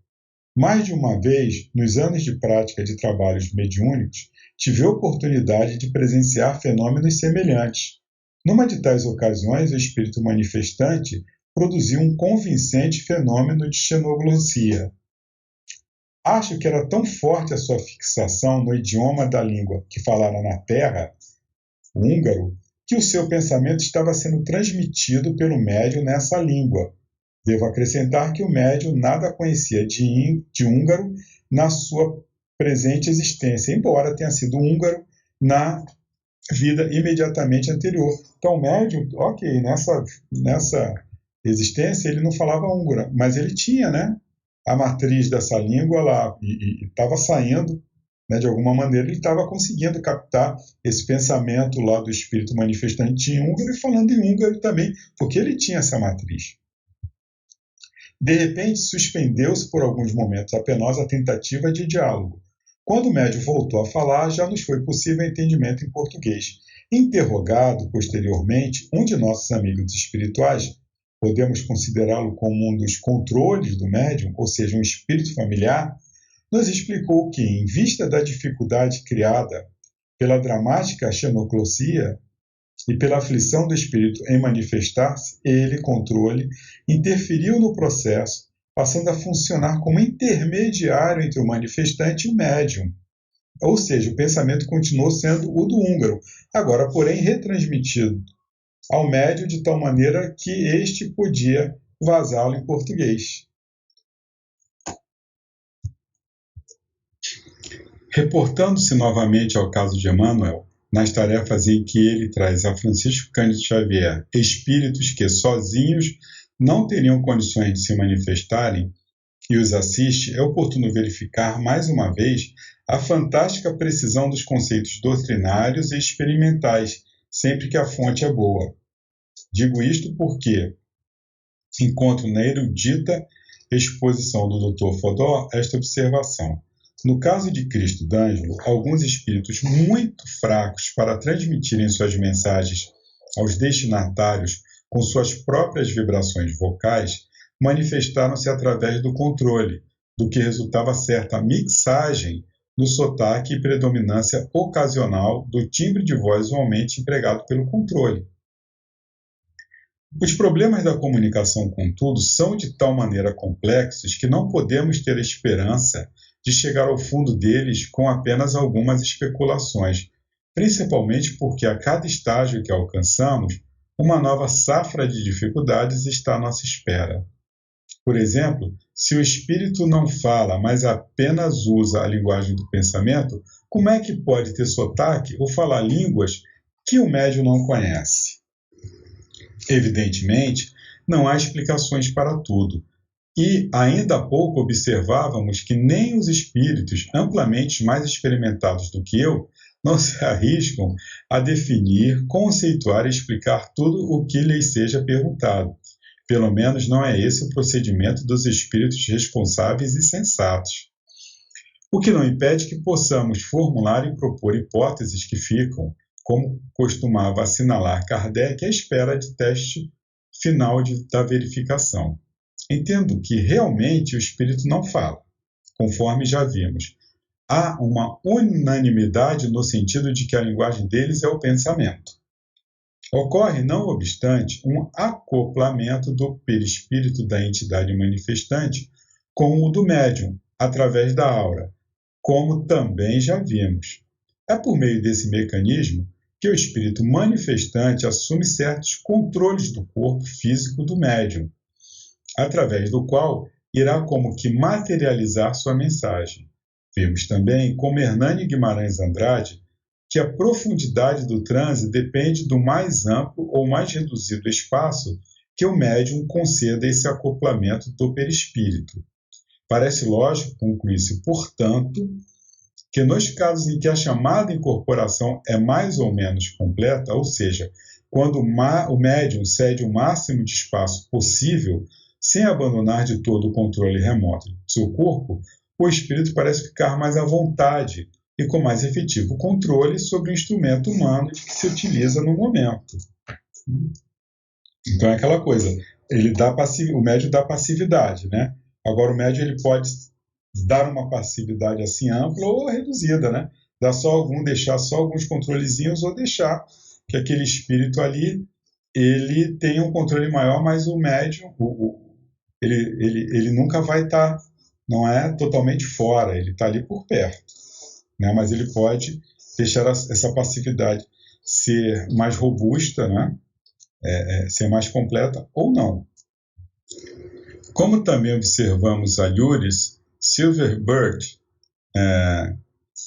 Mais de uma vez, nos anos de prática de trabalhos mediúnicos, tive a oportunidade de presenciar fenômenos semelhantes. Numa de tais ocasiões, o espírito manifestante produziu um convincente fenômeno de xenoglosia. Acho que era tão forte a sua fixação no idioma da língua que falara na terra, o húngaro, que o seu pensamento estava sendo transmitido pelo médium nessa língua. Devo acrescentar que o médium nada conhecia de húngaro na sua presente existência, embora tenha sido húngaro na vida imediatamente anterior. Então, o médium, ok, nessa existência ele não falava húngaro, mas ele tinha, né, a matriz dessa língua lá e estava saindo, né, de alguma maneira ele estava conseguindo captar esse pensamento lá do espírito manifestante em húngaro e falando em húngaro também, porque ele tinha essa matriz. De repente, suspendeu-se por alguns momentos a penosa tentativa de diálogo. Quando o médium voltou a falar, já nos foi possível entendimento em português. Interrogado posteriormente, um de nossos amigos espirituais, podemos considerá-lo como um dos controles do médium, ou seja, um espírito familiar, nos explicou que, em vista da dificuldade criada pela dramática xenoclosia e pela aflição do espírito em manifestar-se, ele, controle, interferiu no processo, passando a funcionar como intermediário entre o manifestante e o médium. Ou seja, o pensamento continuou sendo o do húngaro, agora, porém, retransmitido ao médium de tal maneira que este podia vazá-lo em português. Reportando-se novamente ao caso de Emmanuel, nas tarefas em que ele traz a Francisco Cândido Xavier espíritos que sozinhos não teriam condições de se manifestarem e os assiste, é oportuno verificar mais uma vez a fantástica precisão dos conceitos doutrinários e experimentais, sempre que a fonte é boa. Digo isto porque encontro na erudita exposição do Dr. Fodor esta observação. No caso de Cristo d'Ângelo, alguns espíritos muito fracos para transmitirem suas mensagens aos destinatários com suas próprias vibrações vocais, manifestaram-se através do controle, do que resultava certa mixagem no sotaque e predominância ocasional do timbre de voz usualmente empregado pelo controle. Os problemas da comunicação, contudo, são de tal maneira complexos que não podemos ter a esperança de chegar ao fundo deles com apenas algumas especulações, principalmente porque a cada estágio que alcançamos, uma nova safra de dificuldades está à nossa espera. Por exemplo, se o espírito não fala, mas apenas usa a linguagem do pensamento, como é que pode ter sotaque ou falar línguas que o médium não conhece? Evidentemente, não há explicações para tudo. E ainda há pouco observávamos que nem os espíritos amplamente mais experimentados do que eu não se arriscam a definir, conceituar e explicar tudo o que lhes seja perguntado. Pelo menos não é esse o procedimento dos espíritos responsáveis e sensatos. O que não impede que possamos formular e propor hipóteses que ficam, como costumava assinalar Kardec, à espera de teste final da verificação. Entendo que realmente o espírito não fala, conforme já vimos. Há uma unanimidade no sentido de que a linguagem deles é o pensamento. Ocorre, não obstante, um acoplamento do perispírito da entidade manifestante com o do médium, através da aura, como também já vimos. É por meio desse mecanismo que o espírito manifestante assume certos controles do corpo físico do médium, através do qual irá como que materializar sua mensagem. Vimos também, como Hernani Guimarães Andrade, que a profundidade do transe depende do mais amplo ou mais reduzido espaço que o médium conceda esse acoplamento do perispírito. Parece lógico concluir-se, portanto, que nos casos em que a chamada incorporação é mais ou menos completa, ou seja, quando o médium cede o máximo de espaço possível, sem abandonar de todo o controle remoto do seu corpo, o espírito parece ficar mais à vontade e com mais efetivo controle sobre o instrumento humano de que se utiliza no momento. Então é aquela coisa, o médium dá passividade, né? Agora o médium ele pode dar uma passividade assim ampla ou reduzida, né? Deixar só alguns controlezinhos ou deixar que aquele espírito ali ele tenha um controle maior, mas o médium ele nunca vai estar, não é totalmente fora, ele está ali por perto, né? Mas ele pode deixar essa passividade ser mais robusta, né? Ser mais completa ou não. Como também observamos a Iuris Silverbird,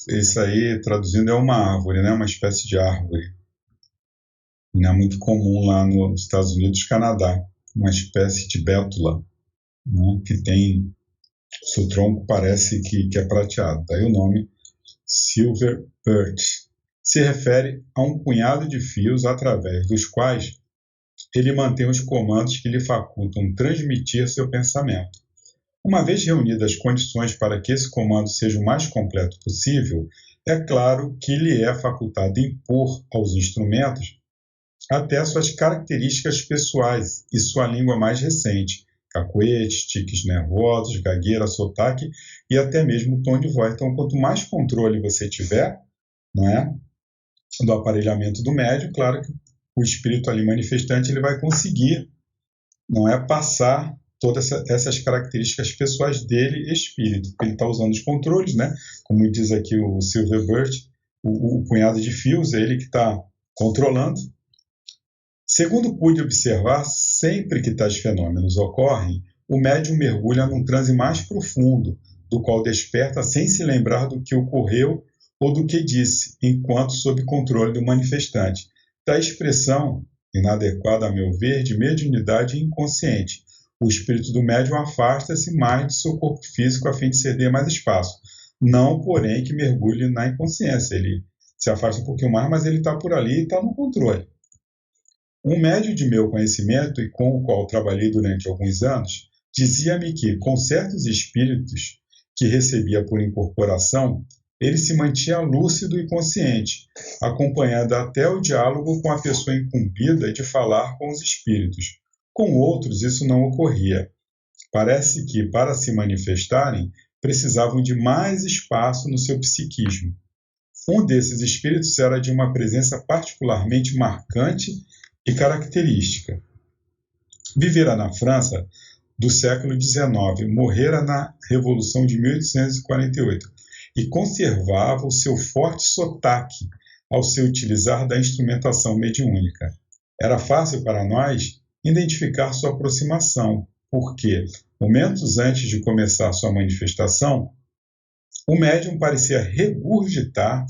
isso aí traduzindo é uma árvore, né? Uma espécie de árvore. Não é muito comum lá nos Estados Unidos e Canadá, uma espécie de bétula, né? Que tem, seu tronco parece que é prateado, daí o nome Silver Birch. Se refere a um punhado de fios através dos quais ele mantém os comandos que lhe facultam transmitir seu pensamento. Uma vez reunidas as condições para que esse comando seja o mais completo possível, é claro que lhe é facultado impor aos instrumentos até suas características pessoais e sua língua mais recente, cacuetes, tiques nervosos, gagueira, sotaque e até mesmo tom de voz. Então, quanto mais controle você tiver, não é, do aparelhamento do médium, claro que o espírito ali manifestante ele vai conseguir, não é, passar todas essas características pessoais dele, espírito, porque ele está usando os controles, né? Como diz aqui o Silverbert, o punhado de fios, é ele que está controlando. Segundo pude observar, sempre que tais fenômenos ocorrem, o médium mergulha num transe mais profundo, do qual desperta sem se lembrar do que ocorreu ou do que disse, enquanto sob controle do manifestante. Da expressão, inadequada a meu ver, de mediunidade inconsciente. O espírito do médium afasta-se mais de seu corpo físico a fim de ceder mais espaço. Não, porém, que mergulhe na inconsciência. Ele se afasta um pouquinho mais, mas ele está por ali e está no controle. Um médium de meu conhecimento e com o qual trabalhei durante alguns anos, dizia-me que, com certos espíritos que recebia por incorporação, ele se mantinha lúcido e consciente, acompanhando até o diálogo com a pessoa incumbida de falar com os espíritos. Com outros, isso não ocorria. Parece que, para se manifestarem, precisavam de mais espaço no seu psiquismo. Um desses espíritos era de uma presença particularmente marcante e característica. Vivera na França do século XIX, morrera na Revolução de 1848 e conservava o seu forte sotaque ao se utilizar da instrumentação mediúnica. Era fácil para nós identificar sua aproximação, porque, momentos antes de começar sua manifestação, o médium parecia regurgitar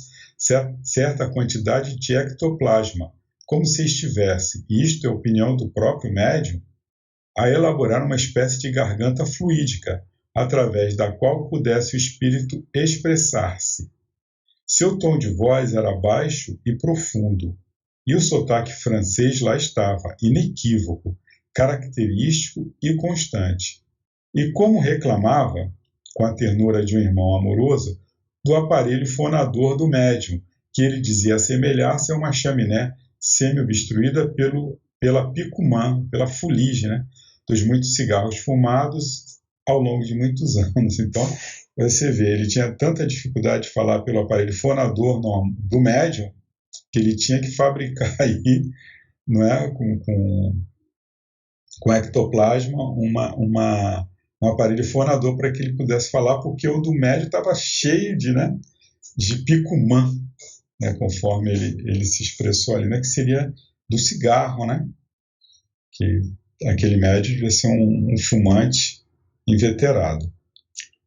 certa quantidade de ectoplasma, como se estivesse, e isto é a opinião do próprio médium, a elaborar uma espécie de garganta fluídica, através da qual pudesse o espírito expressar-se. Seu tom de voz era baixo e profundo, e o sotaque francês lá estava, inequívoco, característico e constante. E como reclamava, com a ternura de um irmão amoroso, do aparelho fonador do médium, que ele dizia assemelhar-se a uma chaminé semi-obstruída pela picumã, pela fuligem, né, dos muitos cigarros fumados ao longo de muitos anos. Então, você vê, ele tinha tanta dificuldade de falar pelo aparelho fonador do médium, que ele tinha que fabricar aí, não é, com ectoplasma, um aparelho fonador para que ele pudesse falar, porque o do médium estava cheio de picumã, né, conforme ele se expressou ali, né, que seria do cigarro, né, que aquele médium devia ser um fumante inveterado.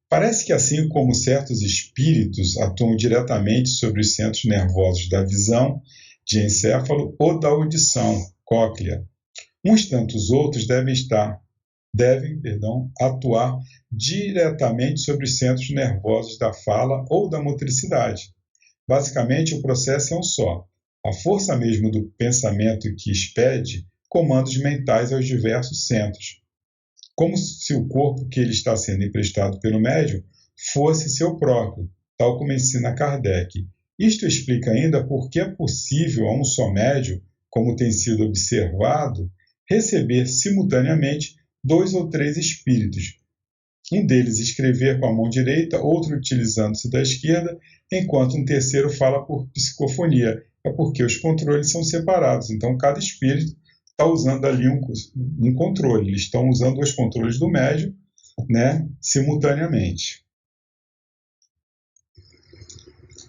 Parece que assim como certos espíritos atuam diretamente sobre os centros nervosos da visão, de encéfalo ou da audição, cóclea, uns tantos outros devem atuar diretamente sobre os centros nervosos da fala ou da motricidade. Basicamente, o processo é um só. A força mesmo do pensamento que expede comandos mentais aos diversos centros, como se o corpo que ele está sendo emprestado pelo médium fosse seu próprio, tal como ensina Kardec. Isto explica ainda por que é possível a um só médium, como tem sido observado, receber simultaneamente 2 ou 3 espíritos. Um deles escrever com a mão direita, outro utilizando-se da esquerda, enquanto um terceiro fala por psicofonia. É porque os controles são separados, então cada espírito está usando ali um controle. Eles estão usando os controles do médium, né, simultaneamente.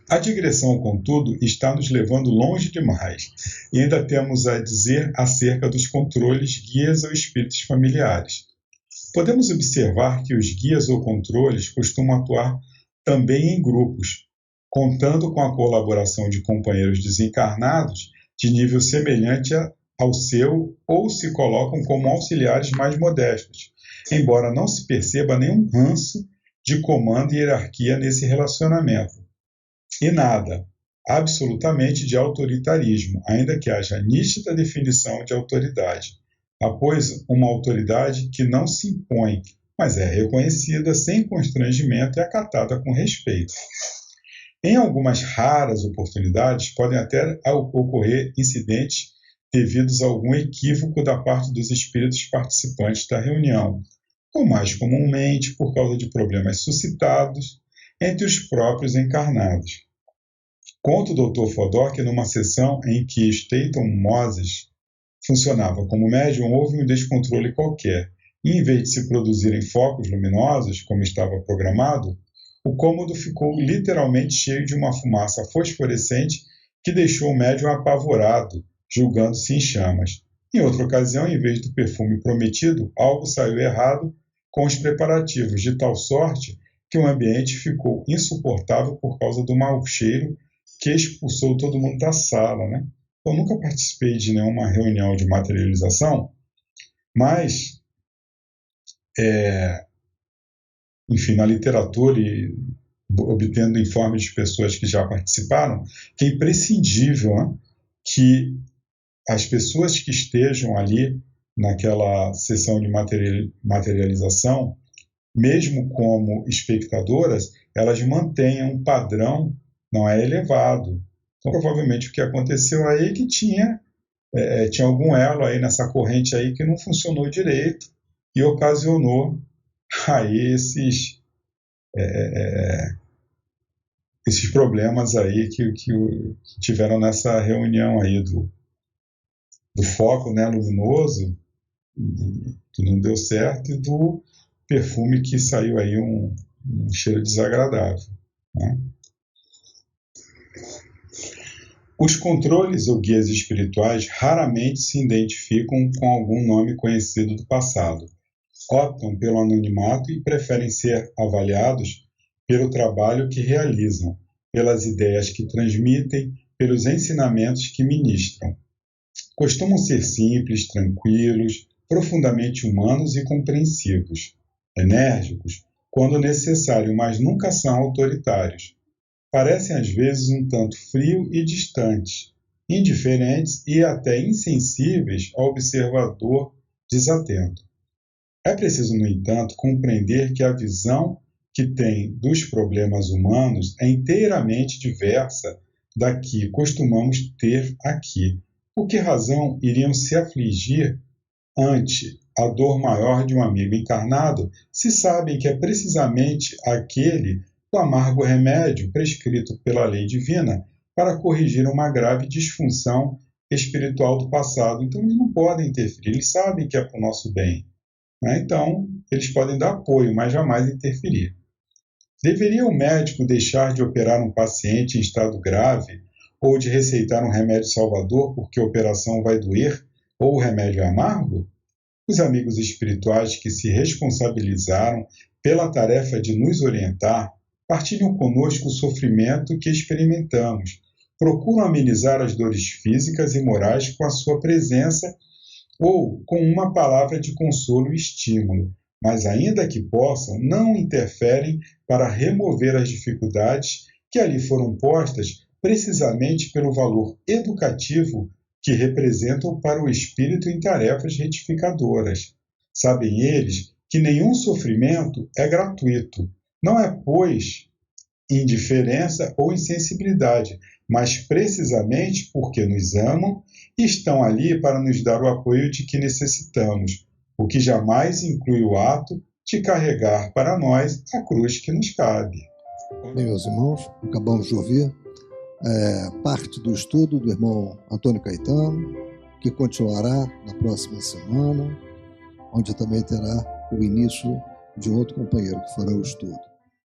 A digressão, contudo, está nos levando longe demais, e ainda temos a dizer acerca dos controles guias ou espíritos familiares. Podemos observar que os guias ou controles costumam atuar também em grupos, contando com a colaboração de companheiros desencarnados de nível semelhante ao seu, ou se colocam como auxiliares mais modestos, embora não se perceba nenhum ranço de comando e hierarquia nesse relacionamento. E nada, absolutamente, de autoritarismo, ainda que haja nítida definição de autoridade, após uma autoridade que não se impõe, mas é reconhecida sem constrangimento e acatada com respeito. Em algumas raras oportunidades, podem até ocorrer incidentes devidos a algum equívoco da parte dos espíritos participantes da reunião, ou mais comumente por causa de problemas suscitados entre os próprios encarnados. Conta o Dr. Fodor que numa sessão em que Staton Moses funcionava como médium, houve um descontrole qualquer, e em vez de se produzirem focos luminosos, como estava programado, o cômodo ficou literalmente cheio de uma fumaça fosforescente que deixou o médium apavorado, julgando-se em chamas. Em outra ocasião, em vez do perfume prometido, algo saiu errado com os preparativos, de tal sorte que o ambiente ficou insuportável por causa do mau cheiro que expulsou todo mundo da sala, né? Eu nunca participei de nenhuma reunião de materialização, mas, enfim, na literatura e obtendo informes de pessoas que já participaram, que é imprescindível, né, que as pessoas que estejam ali naquela sessão de materialização, mesmo como espectadoras, elas mantenham um padrão, não é elevado. Então, provavelmente, o que aconteceu aí é que tinha algum elo aí nessa corrente aí que não funcionou direito e ocasionou aí esses problemas aí que tiveram nessa reunião aí do foco, né, luminoso, que não deu certo, e do perfume que saiu aí um cheiro desagradável, né? Os controles ou guias espirituais raramente se identificam com algum nome conhecido do passado. Optam pelo anonimato e preferem ser avaliados pelo trabalho que realizam, pelas ideias que transmitem, pelos ensinamentos que ministram. Costumam ser simples, tranquilos, profundamente humanos e compreensivos, enérgicos, quando necessário, mas nunca são autoritários. Parecem às vezes um tanto frios e distantes, indiferentes e até insensíveis ao observador desatento. É preciso, no entanto, compreender que a visão que tem dos problemas humanos é inteiramente diversa da que costumamos ter aqui. Por que razão iriam se afligir ante a dor maior de um amigo encarnado, se sabem que é precisamente aquele o amargo remédio prescrito pela lei divina para corrigir uma grave disfunção espiritual do passado? Então, eles não podem interferir, eles sabem que é para o nosso bem, né? Então, eles podem dar apoio, mas jamais interferir. Deveria o médico deixar de operar um paciente em estado grave ou de receitar um remédio salvador porque a operação vai doer ou o remédio é amargo? Os amigos espirituais que se responsabilizaram pela tarefa de nos orientar partilham conosco o sofrimento que experimentamos, procuram amenizar as dores físicas e morais com a sua presença ou com uma palavra de consolo e estímulo, mas ainda que possam, não interferem para remover as dificuldades que ali foram postas precisamente pelo valor educativo que representam para o espírito em tarefas retificadoras. Sabem eles que nenhum sofrimento é gratuito. Não é, pois, indiferença ou insensibilidade, mas precisamente porque nos amam e estão ali para nos dar o apoio de que necessitamos, o que jamais inclui o ato de carregar para nós a cruz que nos cabe. Bem, meus irmãos, acabamos de ouvir parte do estudo do irmão Antônio Caetano, que continuará na próxima semana, onde também terá o início de um outro companheiro que fará o estudo.